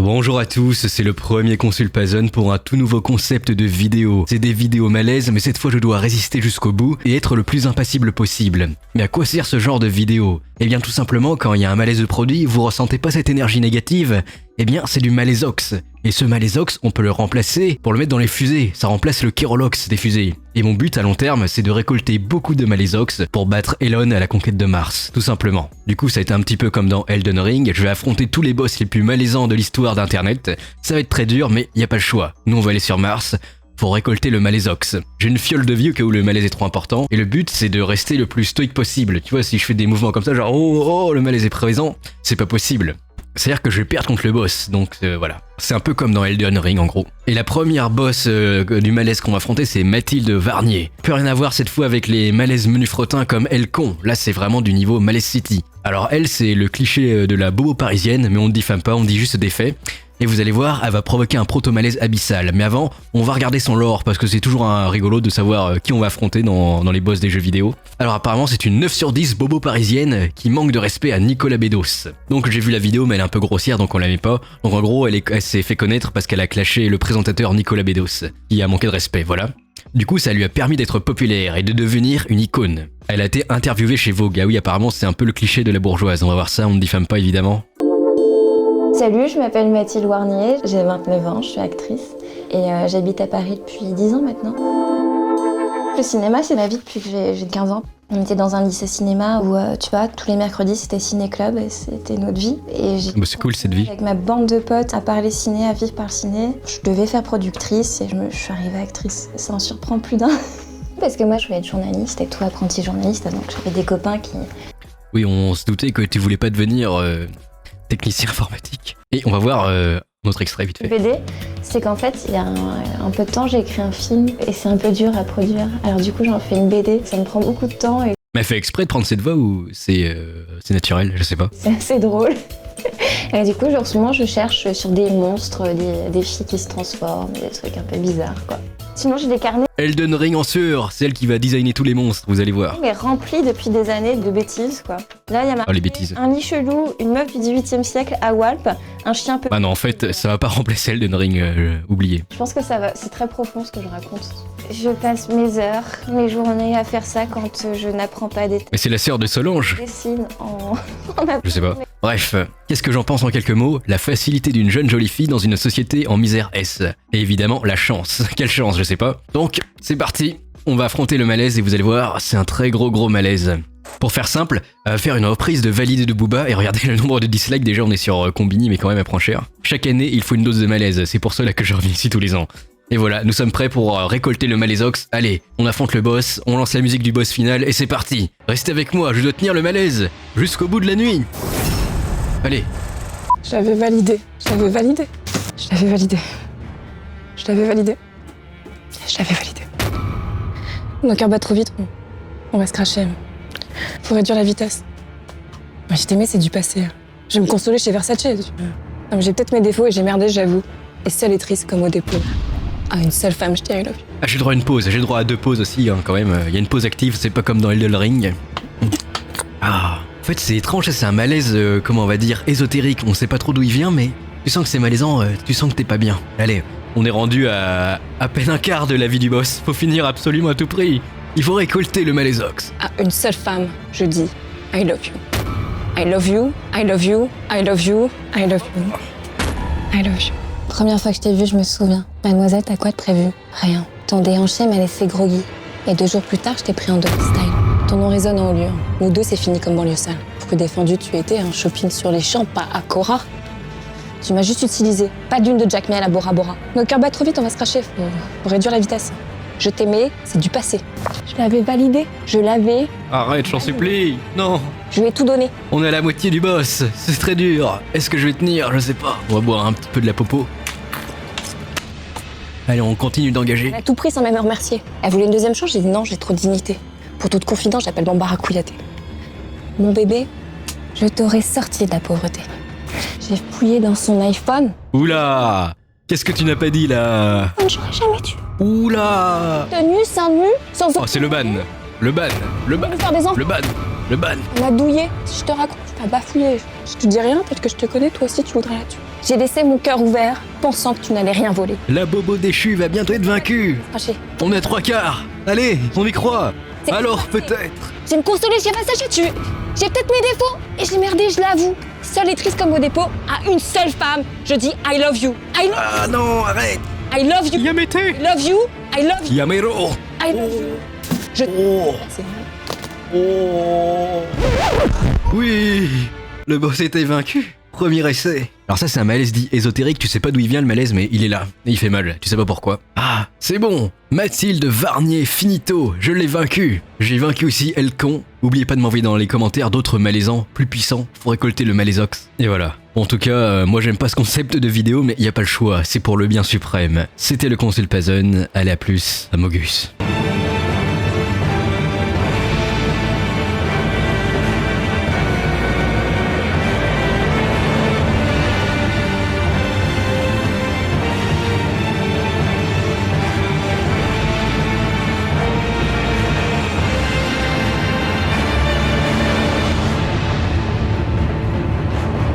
Bonjour à tous, c'est le premier Consulpazone pour un tout nouveau concept de vidéo. C'est des vidéos malaises, mais cette fois je dois résister jusqu'au bout et être le plus impassible possible. Mais à quoi sert ce genre de vidéo? Eh bien tout simplement, quand il y a un malaise de produit, vous ressentez pas cette énergie négative, eh bien c'est du malaisox. Et ce malaisox, on peut le remplacer pour le mettre dans les fusées, ça remplace le Kerolox des fusées. Et mon but à long terme, c'est de récolter beaucoup de malaisox pour battre Elon à la conquête de Mars, tout simplement. Du coup ça a été un petit peu comme dans Elden Ring, je vais affronter tous les boss les plus malaisants de l'histoire d'internet. Ça va être très dur, mais y a pas le choix. Nous on va aller sur Mars pour récolter le malaisox. J'ai une fiole de vie au cas où le malaise est trop important, et le but c'est de rester le plus stoïque possible. Tu vois, si je fais des mouvements comme ça, genre oh le malaise est présent, c'est pas possible. C'est-à-dire que je vais perdre contre le boss, donc voilà. C'est un peu comme dans Elden Ring en gros. Et la première boss du malaise qu'on va affronter, c'est Mathilde Varnier. Plus rien à voir cette fois avec les malaises menus frottins comme Elcon. Là c'est vraiment du niveau Malaise City. Alors elle, c'est le cliché de la bobo parisienne, mais on ne diffame pas, on dit juste des faits. Et vous allez voir, elle va provoquer un proto-malaise abyssal. Mais avant, on va regarder son lore, parce que c'est toujours un rigolo de savoir qui on va affronter dans les boss des jeux vidéo. Alors apparemment, c'est une 9 sur 10 bobo parisienne qui manque de respect à Nicolas Bedos. Donc j'ai vu la vidéo, mais elle est un peu grossière, donc on la met pas. Donc en gros, elle s'est fait connaître parce qu'elle a clashé le présentateur Nicolas Bedos, qui a manqué de respect, voilà. Du coup, ça lui a permis d'être populaire et de devenir une icône. Elle a été interviewée chez Vogue. Ah oui, apparemment, c'est un peu le cliché de la bourgeoise. On va voir ça, on ne diffame pas évidemment. Salut, je m'appelle Mathilde Warnier, j'ai 29 ans, je suis actrice et j'habite à Paris depuis 10 ans maintenant. Le cinéma, c'est ma vie depuis que j'ai 15 ans. On était dans un lycée cinéma où, tu vois, tous les mercredis c'était ciné-club et c'était notre vie. Et c'est cool cette vie. Avec ma bande de potes à parler ciné, à vivre par le ciné, je devais faire productrice et je suis arrivée actrice. Ça en surprend plus d'un. Parce que moi je voulais être journaliste et tout apprenti journaliste, donc j'avais des copains qui... Oui, on se doutait que tu voulais pas devenir... technicien informatique. Et on va voir notre extrait vite fait. Le BD, c'est qu'en fait, il y a un peu de temps, j'ai écrit un film et c'est un peu dur à produire. Alors du coup, j'en fais une BD, ça me prend beaucoup de temps. Et... Mais elle fait exprès de prendre cette voix ou c'est naturel, je sais pas. C'est assez drôle. Et du coup, en ce moment, je cherche sur des monstres, des filles qui se transforment, des trucs un peu bizarres, quoi. Sinon, j'ai des carnets. Elden Ring en sueur, c'est elle qui va designer tous les monstres, vous allez voir. Mais rempli depuis des années de bêtises, quoi. Là, il y a les bêtises. Un lit chelou, une meuf du 18e siècle à Walp, un chien peu... Ah non, en fait, ça va pas remplacer Elden Ring, oublié. Je pense que ça va, c'est très profond ce que je raconte. Je passe mes heures, mes journées à faire ça quand je n'apprends pas des... Mais c'est la sœur de Solange. Je dessine en... Je sais pas. Bref, qu'est-ce que j'en pense en quelques mots? La facilité d'une jeune jolie fille dans une société en misère S. Et évidemment, la chance. Quelle chance, je sais pas. Donc, c'est parti. On va affronter le malaise et vous allez voir, c'est un très gros malaise. Pour faire simple, faire une reprise de Validé de Booba et regardez le nombre de dislikes, déjà on est sur Combini mais quand même elle prend cher. Chaque année il faut une dose de malaise, c'est pour cela que je reviens ici tous les ans. Et voilà, nous sommes prêts pour récolter le malaisox. Allez, on affronte le boss, on lance la musique du boss final et c'est parti. Restez avec moi, je dois tenir le malaise jusqu'au bout de la nuit. Allez. Je l'avais validé. Nos cœurs battent trop vite, on va se cracher. Faut réduire la vitesse. Moi, je t'aimais, c'est du passé. Je vais me consoler chez Versace. Non, mais j'ai peut-être mes défauts et j'ai merdé, j'avoue. Et seule et triste comme au dépôt. Ah, une seule femme, je t'ai I love you. Ah, j'ai droit à une pause, j'ai droit à 2 pauses aussi, hein, quand même. Il y a une pause active, c'est pas comme dans Elden Ring. Ah, en fait, c'est étrange, c'est un malaise, comment on va dire, ésotérique. On sait pas trop d'où il vient, mais tu sens que c'est malaisant, tu sens que t'es pas bien. Allez, on est rendu à peine un quart de la vie du boss. Faut finir absolument à tout prix. Il faut récolter le malaisox. Ah, une seule femme, je dis I love you. I love you, I love you, I love you, I love you. I love you. Première fois que je t'ai vue, je me souviens. Mademoiselle, t'as quoi de prévu? Rien. Ton déhanché m'a laissé groggy. Et 2 jours plus tard, je t'ai pris en doggy style. Ton nom résonne en haut lieu. Nous deux, c'est fini comme banlieue sale. Plus défendu tu étais, un shopping sur les champs, pas à Cora. Tu m'as juste utilisé. Pas d'une de Jack Miel à Bora Bora. Nos cœurs battent trop vite, on va se cracher. Faut réduire la vitesse. Je t'aimais, c'est du passé. Je l'avais validé. Je l'avais. Arrête, j'en supplie. Non. Je lui ai tout donné. On est à la moitié du boss. C'est très dur. Est-ce que je vais tenir? Je sais pas. On va boire un petit peu de la popo. Allez, on continue d'engager. Elle a tout pris sans même me remercier. Elle voulait une deuxième chance, j'ai dit non, j'ai trop de dignité. Pour toute confidence, j'appelle Bambara Kouyaté. Mon bébé, je t'aurais sorti de la pauvreté. J'ai fouillé dans son iPhone. Oula! Qu'est-ce que tu n'as pas dit là? J'aurais jamais dû. Oula! Tenue, seins nus, sans... Oh, c'est le ban. Le ban. Le ban. Faire des enfants. Le ban. Le ban. On m'a douillé. Si je te raconte, tu m'as bafouillé. Je te dis rien, peut-être que je te connais, toi aussi tu voudrais la tuer. J'ai laissé mon cœur ouvert, pensant que tu n'allais rien voler. La bobo déchue va bientôt être vaincue. Craché. On est à 3/4. Allez, on y croit. C'est Alors pas passé. peut-être. J'ai me consolé chez Versace, j'ai peut-être mes défauts et j'ai merdé, je l'avoue. Seule et triste comme au dépôt, à une seule femme, je dis I love you. Ah non, arrête. I love you. Yamete. I love you. I love you. Yamero. I love you. Je... Oh. C'est vrai. Oh. Oui. Le boss était vaincu. Premier essai. Alors ça c'est un malaise dit ésotérique, tu sais pas d'où il vient le malaise mais il est là, et il fait mal, tu sais pas pourquoi. Ah, c'est bon. Mathilde Varnier finito, je l'ai vaincu. J'ai vaincu aussi Elcon. Oubliez pas de m'envoyer dans les commentaires d'autres malaisants plus puissants pour récolter le malaisox. Et voilà. En tout cas, moi j'aime pas ce concept de vidéo mais y a pas le choix, c'est pour le bien suprême. C'était le Consul Pazon, allez à plus, à Mogus.